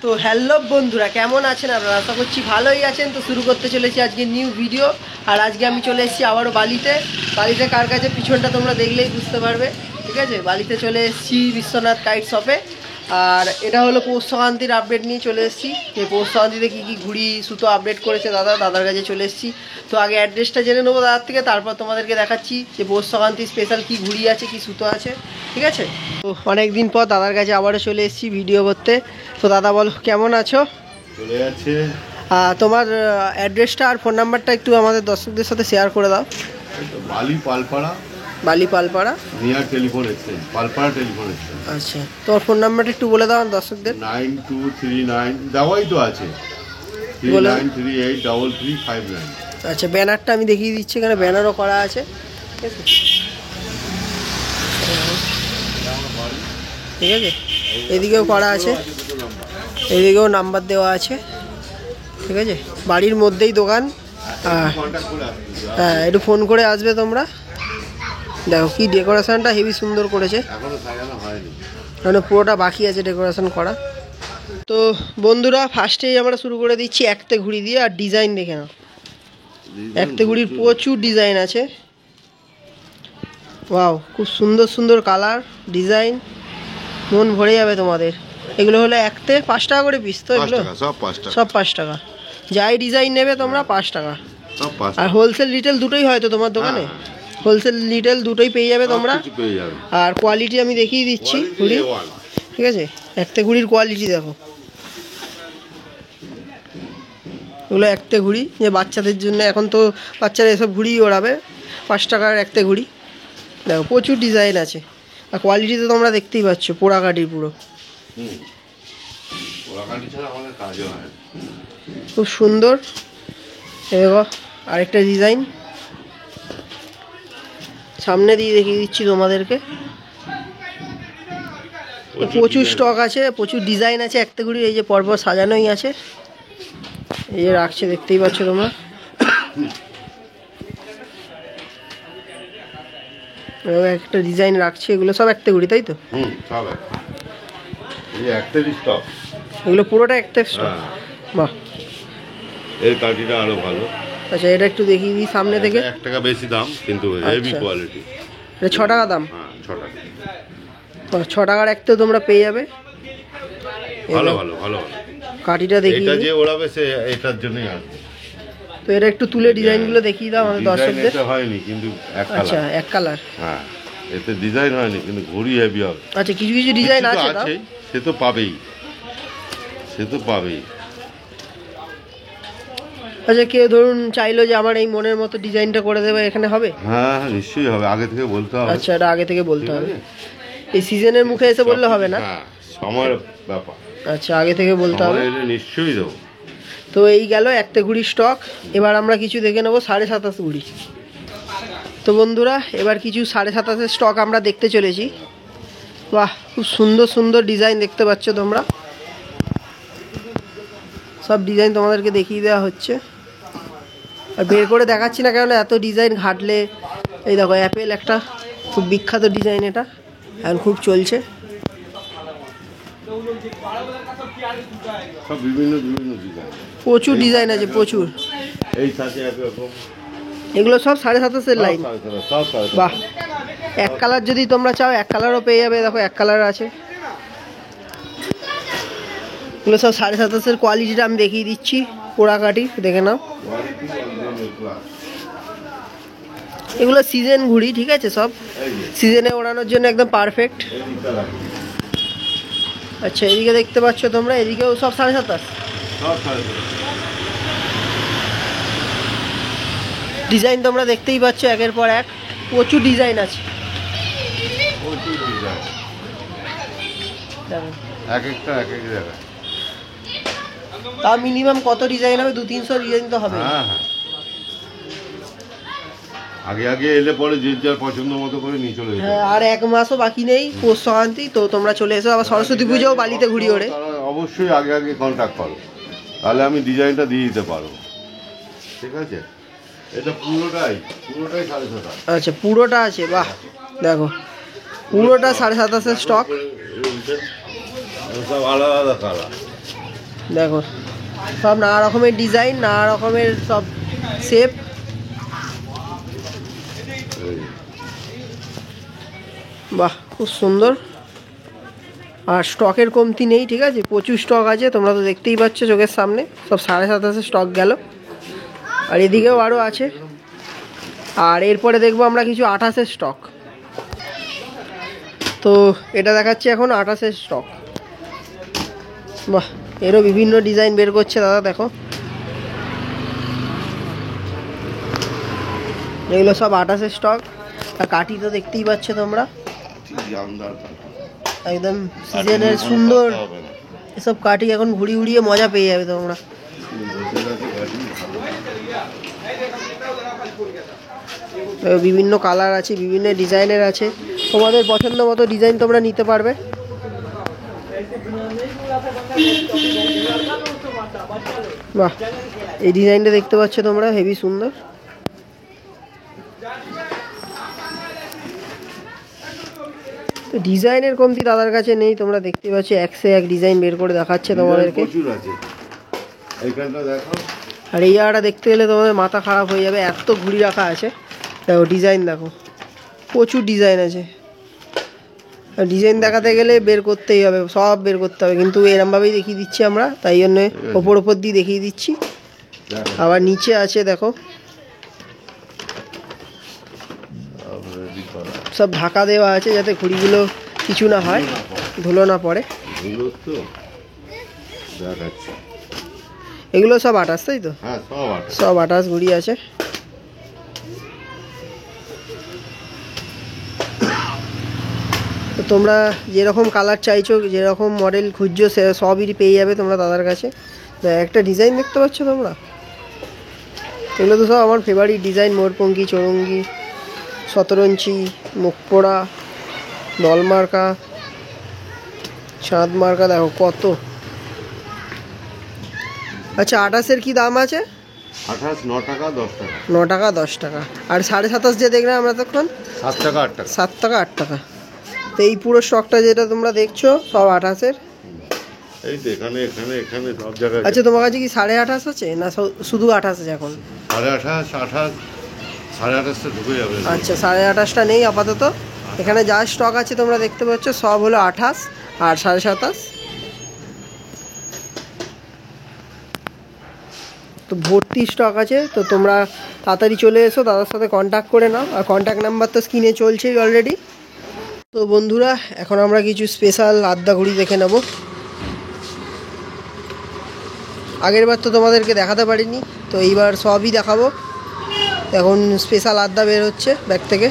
তো হ্যালো বন্ধুরা, কেমন আছেন আপনারা? আশা করছি ভালোই আছেন। তো শুরু করতে চলেছি আজকে নিউ ভিডিও। আর আজকে আমি চলে এসেছি আবারও বালিতে কার কাছে, পিছনটা তোমরা দেখলেই বুঝতে পারবে। ঠিক আছে, বালিতে চলে এসেছি বিশ্বনাথ কাইট শপে। আর এটা হলো পৌষ সংক্রান্তির আপডেট নিয়ে চলে এসেছি, যে পৌষ সংক্রান্তিতে কী কী ঘুড়ি সুতো আপডেট করেছে দাদার কাছে চলে এসেছি। তো আগে অ্যাড্রেসটা জেনে নেবো দাদার থেকে, তারপর তোমাদেরকে দেখাচ্ছি যে পৌষ সংক্রান্তির স্পেশাল কী ঘুড়ি আছে, কী সুতো আছে। ঠিক আছে, তো অনেক দিন পর দাদার কাছে আবারও চলে এসেছি ভিডিও করতে। তো দাদা বলো, কেমন আছো? চলে যাচ্ছে। তোমার অ্যাড্রেসটা আর ফোন নাম্বারটা একটু আমাদের দর্শকদের সাথে শেয়ার করে দাও। বালি পালপাড়া, বালি Palpara, near telephone exchange, Palpara telephone exchange. আচ্ছা, তোমার ফোন নাম্বারটা একটু বলে দাও দর্শকদের। 9239 দেওয়াই তো আছে, 39383359। আচ্ছা, ব্যানারটা আমি দেখিয়ে দিচ্ছি, এখানে ব্যানারও করা আছে। ঠিক আছে, এদিকেও করা আছে, এদিকেও নাম্বার দেওয়া আছে। ঠিক আছে, বাড়ির মধ্যেই দোকান। হ্যাঁ, একটু ফোন করে আসবে তোমরা। দেখো কি ডেকোরেশনটা হেভি সুন্দর করেছে, মানে পুরোটা বাকি আছে ডেকোরেশন করা। তো বন্ধুরা, ফার্স্টেই আমরা শুরু করে দিচ্ছি একতে ঘুড়ি দিয়ে। আর ডিজাইন দেখে নাও, একতে ঘুড়ির প্রচুর ডিজাইন আছে। ওয়াও, খুব সুন্দর সুন্দর কালার, ডিজাইন, মন ভরে যাবে তোমাদের। এগুলো হলো একতে 5 টাকা করে পিস। তো এগুলো সব 5 টাকা, যাই ডিজাইন নেবে তোমরা 5 টাকা। আর হোলসেল রিটেল দুটোই হয়তো তোমার দোকানে? হোলসেল রিটেল দুটোই পেয়ে যাবে তোমরা। আর কোয়ালিটি আমি দেখিয়ে দিচ্ছি ঘুড়ি। ঠিক আছে, একতে ঘুড়ির কোয়ালিটি দেখো। এগুলো একতে ঘুড়ি, যে বাচ্চাদের জন্য, এখন তো বাচ্চারা এসব ঘুড়ি ওড়াবে। 5 টাকার একতে ঘুড়ি দেখো, প্রচুর ডিজাইন আছে। আর কোয়ালিটি তো তোমরা দেখতেই পাচ্ছ, পোড়াকাঠির পুরো। খুব সুন্দর। দেখো আরেকটা ডিজাইন সামনে দিয়ে দেখিয়ে দিচ্ছি তোমাদেরকে। প্রচুর স্টক আছে, প্রচুর ডিজাইন আছে একতে ঘুড়ি। এই যে পরপর সাজানোই আছে, এই যে রাখছে, দেখতেই পাচ্ছ তোমরা। একটা ডিজাইন রাখছে, এগুলো সব একতে ঘুড়ি, তাই তো? এগুলো পুরোটা একতে স্টক। বাহ, এর কাঠিটা আরো ভালো। আচ্ছা, এটা একটু দেখিয়ে দিই সামনে থেকে। 1 টাকা বেশি দাম, কিন্তু হেভি কোয়ালিটি। এটা 6 টাকা দাম। হ্যাঁ, 6 টাকা। 6 টাকার একতে তোমরা পেয়ে যাবে। ভালো ভালো ভালো। কাঠিটা দেখিয়ে এটা যে ওড়াবে সে এটার জন্যই আসবে। তো এটা একটু তুলে ডিজাইনগুলো দেখিয়ে দাও আমাদের দর্শকদের। এটা হয়নি কিন্তু এক কালার। আচ্ছা, এক কালার। হ্যাঁ, এতে ডিজাইন হয়নি, কিন্তু ঘুড়ি হেভি হবে। আচ্ছা, কিছু কিছু ডিজাইন আছে, সে তো পাবেই, সে তো পাবেই। আচ্ছা, কেউ ধরুন চাইলো যে আমার এই মনের মতো ডিজাইনটা করে দেবে, এখানে হবে? হ্যাঁ হ্যাঁ, নিশ্চয়ই হবে, আগে থেকে বলতে হবে। আচ্ছা, এটা আগে থেকে বলতে হবে, এই সিজনের মুখে এসে বললে হবে না? হ্যাঁ, সময়ের ব্যাপার। আচ্ছা, আগে থেকে বলতে হবে, নিশ্চয়ই দেবো। তো এই গেল একতে ঘুড়ি স্টক। এবার আমরা কিছু দেখে নেবো 27.5 ঘুড়ি। তো বন্ধুরা, এবার কিছু 27.5 স্টক আমরা দেখতে চলেছি। বাহ, খুব সুন্দর সুন্দর ডিজাইন দেখতে পাচ্ছ তোমরা। সব ডিজাইন তোমাদেরকে দেখিয়ে দেওয়া হচ্ছে, আর বের করে দেখাচ্ছি না, কেননা এত ডিজাইন ঘাটলে। এই দেখো, অ্যাপেল একটা খুব বিখ্যাত ডিজাইন, এটা এখন খুব চলছে। সব বিভিন্ন বিভিন্ন ডিজাইন, প্রচুর ডিজাইন আছে, প্রচুর। এই সাথে একরকম, এগুলো সব 27.5 লাইন। বাহ, এক কালার যদি তোমরা চাও এক কালারও পেয়ে যাবে। দেখো, এক কালার আছে। এগুলো সব 27.5 কোয়ালিটিটা আমি দেখিয়ে দিচ্ছি, পোড়াকাঠি দেখে নাও। এগুলো সিজন ঘুড়ি, ঠিক আছে, সব সিজনে ওড়ানোর জন্য একদম পারফেক্ট। আচ্ছা, এদিকে দেখতে পাচ্ছ তোমরা, এদিকেও সব 27.5 ডিজাইন তোমরা দেখতেই পাচ্ছ, একের পর এক প্রচুর ডিজাইন আছে। তা মিনিমাম কত ডিজাইন হবে? 200-300 ডিজাইন তো হবে। হ্যাঁ হ্যাঁ, আগে আগে এলে পরে যে যার পছন্দ মতো করে নিয়ে চলে যেতে। হ্যাঁ, আর 1 মাসও বাকি নেই পৌষ সংক্রান্তি। তো তোমরা চলে এসো, আবার সরস্বতী পুজোও বালিতে ঘুরি ওড়ে। অবশ্যই আগে আগে কন্ট্যাক্ট করো, তাহলে আমি ডিজাইনটা দিয়ে দিতে পারবো। ঠিক আছে, এটা পুরোটাই 7.5। আচ্ছা, পুরোটা আছে। বাহ, দেখো পুরোটা 27.5 স্টক। সব আলাদা আলাদা কালার। দেখো সব নানা রকমের ডিজাইন, নানা রকমের সব শেপ। বাহ, খুব সুন্দর। আর স্টকের কমতি নেই, ঠিক আছে, প্রচুর স্টক আছে, তোমরা তো দেখতেই পাচ্ছ চোখের সামনে। সব 27,500 স্টক গেল, আর এদিকেও আরও আছে। আর এরপরে দেখবো আমরা কিছু 28-এর স্টক। তো এটা দেখাচ্ছি এখন 28-এর স্টক। বাহ, এরও বিভিন্ন ডিজাইন বের করছে দাদা, দেখো এগুলো সব 28-এর স্টক। আর কাঠি তো দেখতেই পাচ্ছ তোমরা, একদম সিজনের সুন্দর এসব কাঠি। এখন ঘুরি ঘুরিয়ে মজা পেয়ে যাবে তোমরা। বিভিন্ন কালার আছে, বিভিন্ন ডিজাইনের আছে, তোমাদের পছন্দ মতো ডিজাইন তোমরা নিতে পারবে। বাহ, এই ডিজাইনটা দেখতে পাচ্ছ তোমরা, হেভি সুন্দর। তো ডিজাইনের কমতি দাদার কাছে নেই, তোমরা দেখতে পাচ্ছ 101 ডিজাইন বের করে দেখাচ্ছে তোমাদেরকে। আর এই জায়গাটা দেখতে গেলে তোমাদের মাথা খারাপ হয়ে যাবে, এত ঘুড়ি রাখা আছে। দেখো ডিজাইন, দেখো প্রচুর ডিজাইন আছে। ডিজাইন দেখাতে গেলে বের করতেই হবে, সব বের করতে হবে, কিন্তু এরমভাবেই দেখিয়ে দিচ্ছি আমরা, তাই জন্য ওপর দিয়ে দেখিয়ে দিচ্ছি। আবার নিচে আছে দেখো, সব ঢাকা দেওয়া আছে যাতে ঘুড়িগুলো কিছু না হয়, ধুলো না পড়ে। এগুলো সব 28, তাই তো? সব 28 ঘুড়ি আছে। তো তোমরা যেরকম কালার চাইছো, যেরকম মডেল খুঁজছো, সে সবই পেয়ে যাবে তোমরা দাদার কাছে। তো একটা ডিজাইন দেখতে পাচ্ছ তোমরা, এগুলো তো সব আমার ফেভারিট ডিজাইন। মোরপঙ্খী, চৌরঙ্গি, শতরঞ্চি, মুখপোড়া, নলমার্কা, চাঁদ মার্কা, দেখো কত। আচ্ছা, 28-এর কি দাম আছে? 28 9 টাকা 10 টাকা। 9 টাকা 10 টাকা। আর 27.5 যে দেখলাম আমরা তখন 7 টাকা 8 টাকা। 7 টাকা 8 টাকা। তো এই পুরো স্টকটা যেটা তোমরা দেখছো সব 28-এর। এই তো এখানে এখানে এখানে সব জায়গায়। আচ্ছা, তোমার কাছে কি 28.5 আছে না শুধু 28 আছে এখন? 28 28 28.5 ঢুকে যাবে। আচ্ছা, 28.5টা নেই আপাতত। এখানে যা স্টক আছে তোমরা দেখতে পাচ্ছ সব হলো 28 আর 27.5। তো ভর্তি স্টক আছে। তো তোমরা তাড়াতাড়ি চলে এসো, দাদার সাথে কন্ট্যাক্ট করে নাও। আর কন্ট্যাক্ট নাম্বার তো স্ক্রিনে চলছেই অলরেডি। তো বন্ধুরা, এখন আমরা কিছু স্পেশাল আদ্যা ঘুড়ি দেখে নেব। আগের বার তো তোমাদেরকে দেখাতে পারিনি, তো এইবার সবই দেখাবো। এখন স্পেশাল আদ্যা বের হচ্ছে ব্যাগ থেকে,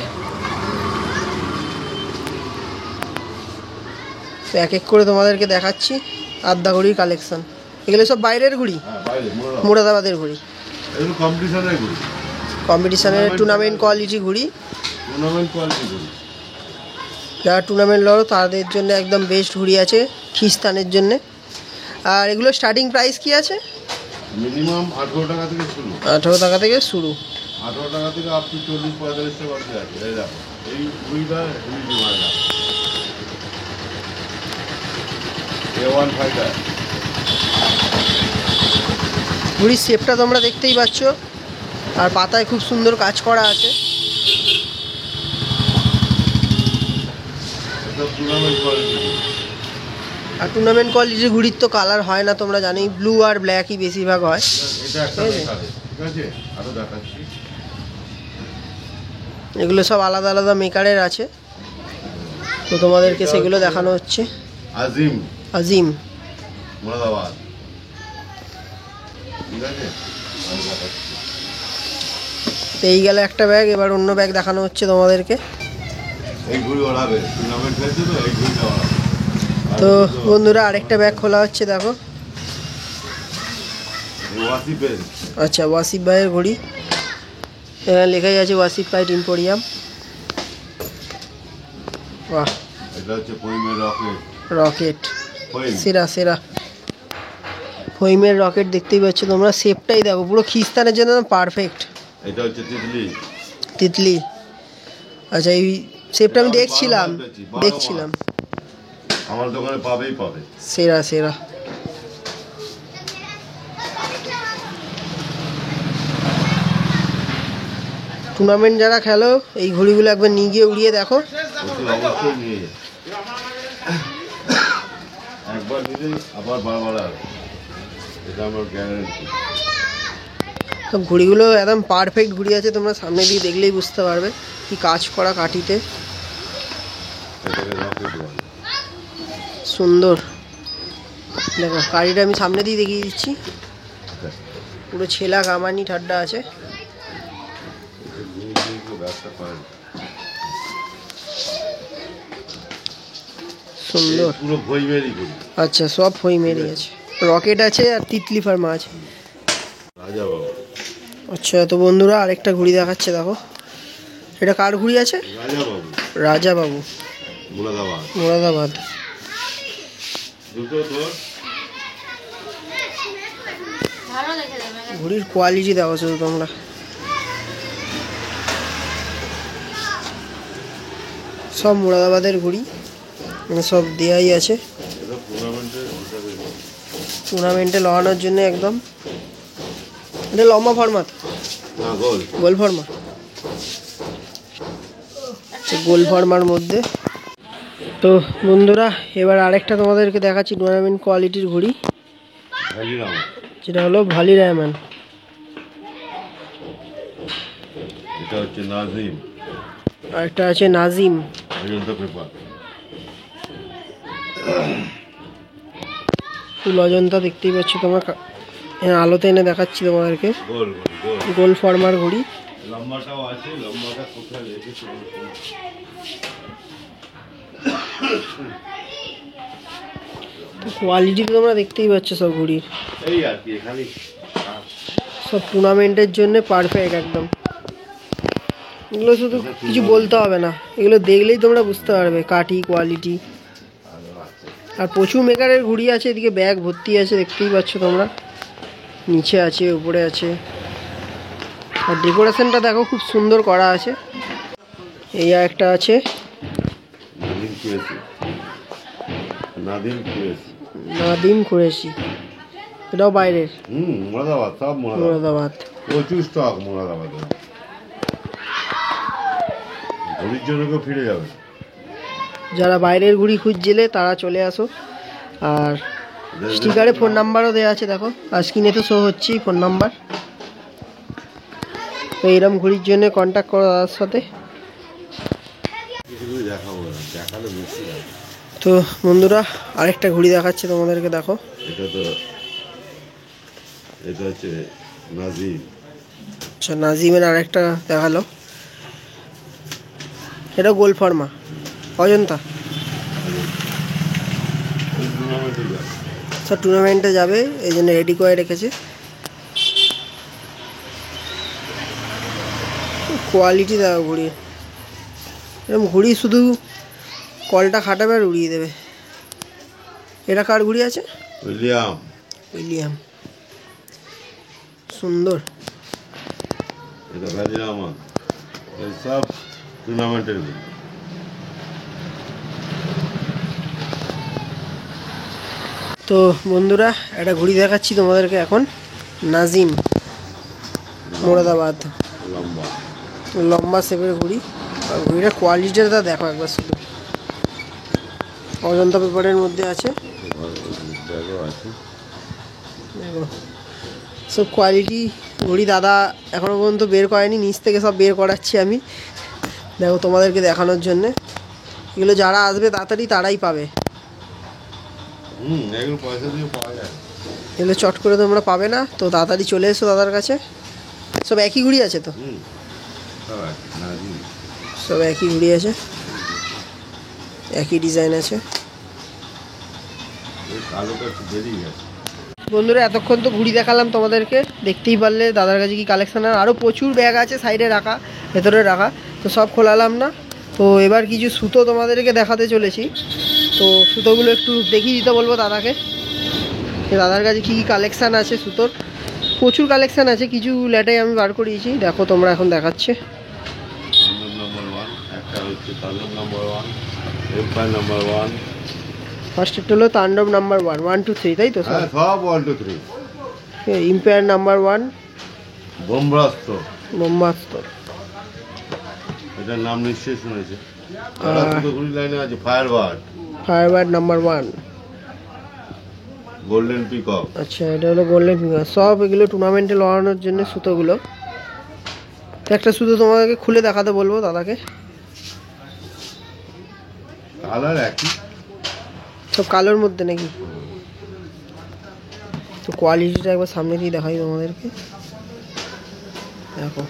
তো এক এক করে তোমাদেরকে দেখাচ্ছি আদ্যা ঘুড়ির কালেকশন। এগুলো সব বাইরের ঘুড়ি, মুরাদাবাদের ঘুড়ি, কম্পিটিশনের টুর্নামেন্ট কোয়ালিটি ঘুড়ি। যারা টুর্নামেন্ট লড়ো তাদের জন্য একদম বেস্ট ঘুড়ি আছে, খ্রিস্টানের জন্য। আর এগুলো স্টার্টিং প্রাইস কি আছে? মিনিমাম 18 টাকা থেকে শুরু। 18 টাকা থেকে শুরু। 18 টাকা থেকে আপ টু 40-45 টাকা অবধি আছে। এই দেখো, এই ঘুড়িটা হেভি ডিমান্ড আছে। A1 ফাইটার ঘুড়ির শেপটা তোমরা দেখতেই পাচ্ছ, আর পাতায় খুব সুন্দর কাজ করা আছে। আর টুর্নামেন্ট কোয়ালিটির ঘুড়ির তো কালার হয় না, তোমরা জানোই, ব্লু আর ব্ল্যাকই বেশিরভাগ হয়। এগুলো সব আলাদা আলাদা মেকারের আছে, তো তোমাদেরকে সেগুলো দেখানো হচ্ছে। আজিম মুরাদাবাদ। তো এই গেল একটা ব্যাগ, এবার অন্য ব্যাগ দেখানো হচ্ছে তোমাদেরকে। তো বন্ধুরা, আরেকটা ব্যাগ খোলা হচ্ছে, দেখো। আচ্ছা, ওয়াসিফ ভাইয়ের ঘড়ি, এখানে লেখাই আছে ওয়াসিফ পাইট ইম্পোরিয়াম। বাহ, রকেট, সেরা সেরা ফইমের রকেট দেখতেই পাচ্ছ তোমরা। শেপটাই দেখো, পুরো খ্রিস্টানের জন্য পারফেক্ট। এটা হচ্ছে তিতলি। আচ্ছা, এই শেপটা আমি দেখছিলাম আমার দোকানে পাবে। সেরা সেরা। টুর্নামেন্ট যারা খেলো এই ঘড়িগুলো একবার নিয়ে গিয়ে উড়িয়ে দেখো। অবশ্যই নিয়ে যায়, একবার নিলে আবার বারবার আসবে, এটা আমার গ্যারান্টি। সব ঘড়িগুলো একদম পারফেক্ট ঘড়ি আছে, তোমরা সামনে দিয়ে দেখলেই বুঝতে পারবে কি কাজ করা কাঠিতে, সুন্দর। দেখো গাড়িটা আমি সামনে দিয়ে দেখিয়ে দিচ্ছি, পুরো ছেলা কামানি ঠাড্ডা আছে। সুন্দর, পুরো ভইমেরি ঘড়ি। আচ্ছা, সব ভইমেরি আছে, রকেট আছে আর তিতলি ফার্মা আছে। রাজা বাবু। আচ্ছা, তো বন্ধুরা আরেকটা ঘড়ি দেখাচ্ছে, দেখো এটা কার ঘড়ি আছে? রাজা বাবু। রাজা বাবু, মুরাদাবাদ। মুরাদাবাদ। দুটো তোর ঘড়ির কোয়ালিটি দেখো শুধু তোমরা, সব মুরাদাবাদের ঘড়ি, মানে সব দেয়াই আছে টুর্নামেন্টে লাগানোর জন্য একদম। এটা লম্বা ফরমাত, গোল ফরমা, গোল ফরমার মধ্যে। তো বন্ধুরা এবার আরেকটা তোমাদেরকে দেখাচ্ছি টুর্নামেন্ট কোয়ালিটির ঘড়ি, যেটা হলো ভালি রায়মান। এটা হচ্ছে নাজিম, আর একটা আছে নাজিম। ফুল অজন্তা দেখতেই পাচ্ছ তোমরা, আলোতে এনে দেখাচ্ছি তোমাদেরকে। গোল ফরমার ঘড়ি, লম্বাটাও আছে, লম্বাটা কোথায় রেখেছি কোয়ালিটি তো তোমরা দেখতেই পাচ্ছ সব ঘড়ির, এই আর কি, এখানে সব টুর্নামেন্টের জন্য পারফেক্ট একদম। এগুলো শুধু কিছু বলতে হবে না, এগুলো দেখলেই তোমরা বুঝতে পারবে কাঠি কোয়ালিটি। আর প্রচুর মেকারের ঘড়ি আছে, এদিকে ব্যাগ ভর্তি আছে দেখতেই পাচ্ছ তোমরা, নিচে আছে উপরে আছে, আর ডেকোরেশনটা দেখো খুব সুন্দর করা আছে। এই একটা আছে নাদিম কুরেশি, এটাও বাইরের। মুরাদাবাদ, সব মুরাদাবাদ, প্রচুর স্টক মুরাদাবাদে। ঘড়ির জন্য কেউ ফিরে যাবে, যারা বাইরের ঘড়ি খুঁজছিলে তারা চলে আসো। আর স্টিকারে ফোন নাম্বারও দেওয়া আছে, দেখো আর স্ক্রিনে তো শো হচ্ছেই ফোন নাম্বার। তো এরম ঘড়ির জন্য কন্ট্যাক্ট করো দাদার সাথে। তো বন্ধুরা আরেকটা ঘড়ি দেখাচ্ছে তোমাদেরকে, দেখো এটা হচ্ছে নাজিম। আচ্ছা, নাজিমের আরেকটা দেখালো, এটা গোল ফর্মা অজন্তা, সব টুর্নামেন্টে যাবে এই জন্য রেডি করে রেখেছে। কোয়ালিটি দেখো ঘড়ি, এরকম ঘড়ি শুধু কলটা খাটাবে আর উড়িয়ে দেবে। এটা কার ঘড়ি আছে? উইলিয়াম, সুন্দর। এটা রাজিরামান, সব টুর্নামেন্টের ঘড়ি। তো বন্ধুরা একটা ঘড়ি দেখাচ্ছি তোমাদেরকে এখন, নাজিম, মুরাদাবাদ, লম্বা শেপের ঘড়ি। আর ঘড়িটার কোয়ালিটিটা দেখো একবার শুধু, অজন্তা পেপারের মধ্যে আছে, দেখো সব কোয়ালিটি ঘড়ি। দাদা এখনও পর্যন্ত বের করেনি, নিচ থেকে সব বের করাচ্ছি আমি, দেখো তোমাদেরকে দেখানোর জন্যে। এগুলো যারা আসবে তাড়াতাড়ি তারাই পাবে, এগুলো চট করে তোমরা পাবে না, তো তাড়াতাড়ি চলে এসো দাদার কাছে। সব একই ঘড়ি আছে তো, সব একই ঘড়ি আছে, একই ডিজাইন আছে। বন্ধুরা এতক্ষণ তো ঘুড়ি দেখালাম তোমাদেরকে, দেখতেই পারলে দাদার কাছে কি কালেকশান। আরও প্রচুর ব্যাগ আছে সাইডে রাখা, ভেতরে রাখা, তো সব খোলালাম না। তো এবার কিছু সুতো তোমাদেরকে দেখাতে চলেছি। তো সুতোগুলো একটু দেখিয়ে দিতে বলবো দাদাকে, যে দাদার কাছে কী কী কালেকশান আছে সুতোর। প্রচুর কালেকশান আছে, কিছু ল্যাটাই আমি বার করিয়েছি, দেখো তোমরা এখন দেখাচ্ছে। ফার্স্ট একটা হলো তাণ্ডব নাম্বার 1, 1 2 3, তাই তো সব 1 2 3। ইম্পায়ার নাম্বার 1, ব্রহ্মাস্ত্র, এটার নাম নিশ্চয়ই শুনেছে। ঘুড়ি লাইনে আছে Firebird, Firebird number 1। Golden peacock. আচ্ছা, এটা হলো গোল্ডেন ফিঙ্গার। সব এগুলো টুর্নামেন্টে লড়ানোর জন্য সুতোগুলো। তো একটা সুতো তোমাদেরকে খুলে দেখাতে বলবো দাদাকে। কালার একই, সব কালোর মধ্যে নাকি? তো কোয়ালিটিটা একবার সামনে দিয়ে দেখাই তোমাদেরকে। দেখো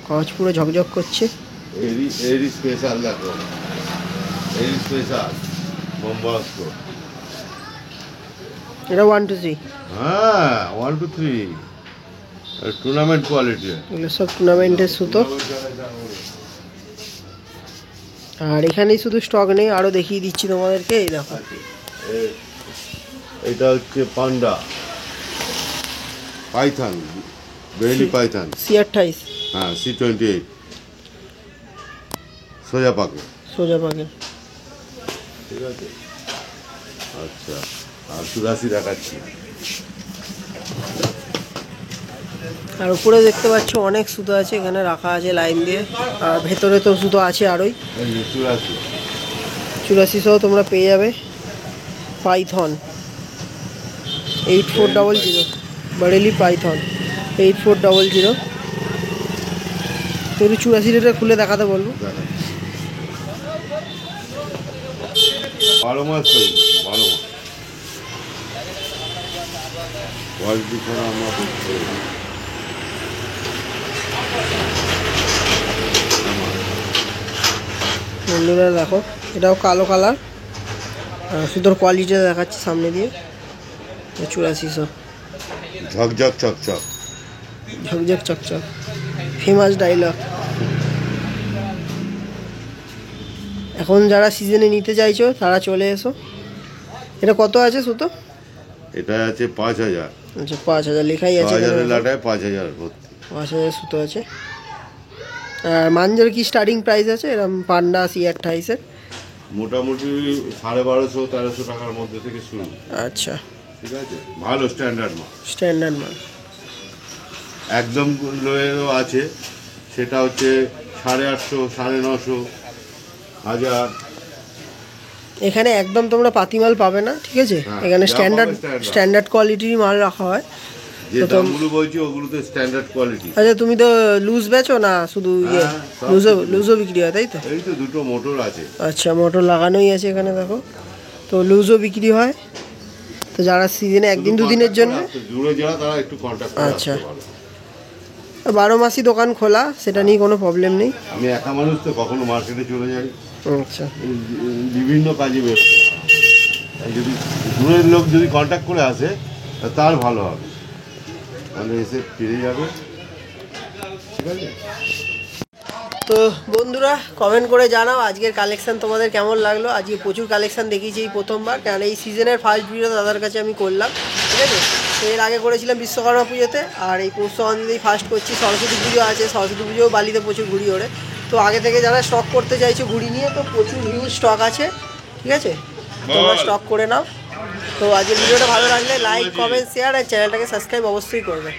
কাগজ পুরো ঝকঝক করছে। এরি স্পেশাল, দেখো এরি স্পেশাল বোম্বাস্কো। এটা 1 2 3। হ্যাঁ 1 2 3 টুর্নামেন্ট কোয়ালিটি। এগুলো সব টুর্নামেন্টের সুতো। আর এখানেই শুধু স্টক নেই, আরও দেখিয়ে দিচ্ছি তোমাদেরকে। এই দেখো এটা হচ্ছে পান্ডা পাইথন, বেলি পাইথন C28। হ্যাঁ C28 সোজা পাকে। সোজা পাকে। ঠিক আছে। আচ্ছা, আর 84 দেখাচ্ছি। আর উপরে দেখতে পাচ্ছ অনেক সুতো আছে, এখানে রাখা আছে লাইন দিয়ে। আর ভেতরে তো সুতো আছে আরোই। 84 তোমরা পেয়ে যাবে। Python 8400, Bareilly Python 8400। তো 84টা খুলে দেখাতে বলবো। 12 মাস পাই, 12 মাস কোয়ালিটি ছাড়া আমরা করতে পারি না। বন্ধুরা দেখো, এটাও কালো কালার। সুতোর কোয়ালিটিটা দেখাচ্ছি সামনে দিয়ে। 8400 ঝকঝক চকচক, ঝকঝক চকচক, ফেমাস ডায়লগ। এখন যারা সিজনে নিতে চাইছো তারা চলে এসো। এটা কত আছে সুতো? এটা আছে 5000। আচ্ছা 5000 লেখাই আছে। 5000 লাটায় 5000 ভর্তি। 5000 সুতো আছে। আর মাঞ্জার কি স্টার্টিং প্রাইস আছে এরকম পান্ডা C28 এর? মোটামুটি 1250-1300 টাকার মধ্যে থেকে শুরু। আচ্ছা, ঠিক আছে, ভালো স্ট্যান্ডার্ড মাল। স্ট্যান্ডার্ড মাল। একদম লোয়েরও আছে, সেটা হচ্ছে 850, 950, 1000। এখানে একদম তোমরা পাতিমাল পাবে না, ঠিক আছে? হ্যাঁ, এখানে যা স্ট্যান্ডার্ড পাবে standard। স্ট্যান্ডার্ড কোয়ালিটির মাল রাখা হয়। যে দামগুলো বলছি ওগুলো তো স্ট্যান্ডার্ড কোয়ালিটি। আচ্ছা, তুমি তো লুজ বেচো না শুধু ইয়ে? হ্যাঁ, সব লুজও বিক্রি হয় তাই তো? এই তো দুটো মোটর আছে। আচ্ছা, মোটর লাগানোই আছে এখানে দেখো। তো লুজও বিক্রি হয়। তো যারা সিজনে একদিন দুদিনের জন্য, দূরে যারা তারা একটু কন্ট্যাক্ট করে আচ্ছা, আসতে পারে। 12 মাসই দোকান খোলা, সেটা নিয়ে কোনো প্রবলেম নেই। আমি একা মানুষ তো, কখনো মার্কেটে চলে যাই, আচ্ছা, বিভিন্ন কাজে ব্যস্ত। তাই যদি দূরের লোক যদি কন্ট্যাক্ট করে আসে তার ভালো হবে, তাহলে এসে ফিরে যাবে। ঠিক আছে। তো বন্ধুরা কমেন্ট করে জানাও আজকের কালেকশান তোমাদের কেমন লাগলো। আজকে প্রচুর কালেকশান দেখিয়েছি এই প্রথমবার, কারণ এই সিজনের ফার্স্ট ভিডিও দাদার কাছে আমি করলাম। ঠিক আছে, তো এর আগে করেছিলাম বিশ্বকর্মা পুজোতে, আর এই পৌষ সংক্রান্তিতেই ফার্স্ট করছি। সরস্বতী পুজো আছে, সরস্বতী পুজোও বালিতে প্রচুর ঘুড়ি ওড়ে। তো আগে থেকে যারা স্টক করতে চাইছো ঘুড়ি নিয়ে, তো প্রচুর হিউজ স্টক আছে। ঠিক আছে, তোমরা স্টক করে নাও। তো আজকের ভিডিওটা ভালো লাগলে লাইক, কমেন্ট, শেয়ার আর চ্যানেলটাকে সাবস্ক্রাইব অবশ্যই করবে।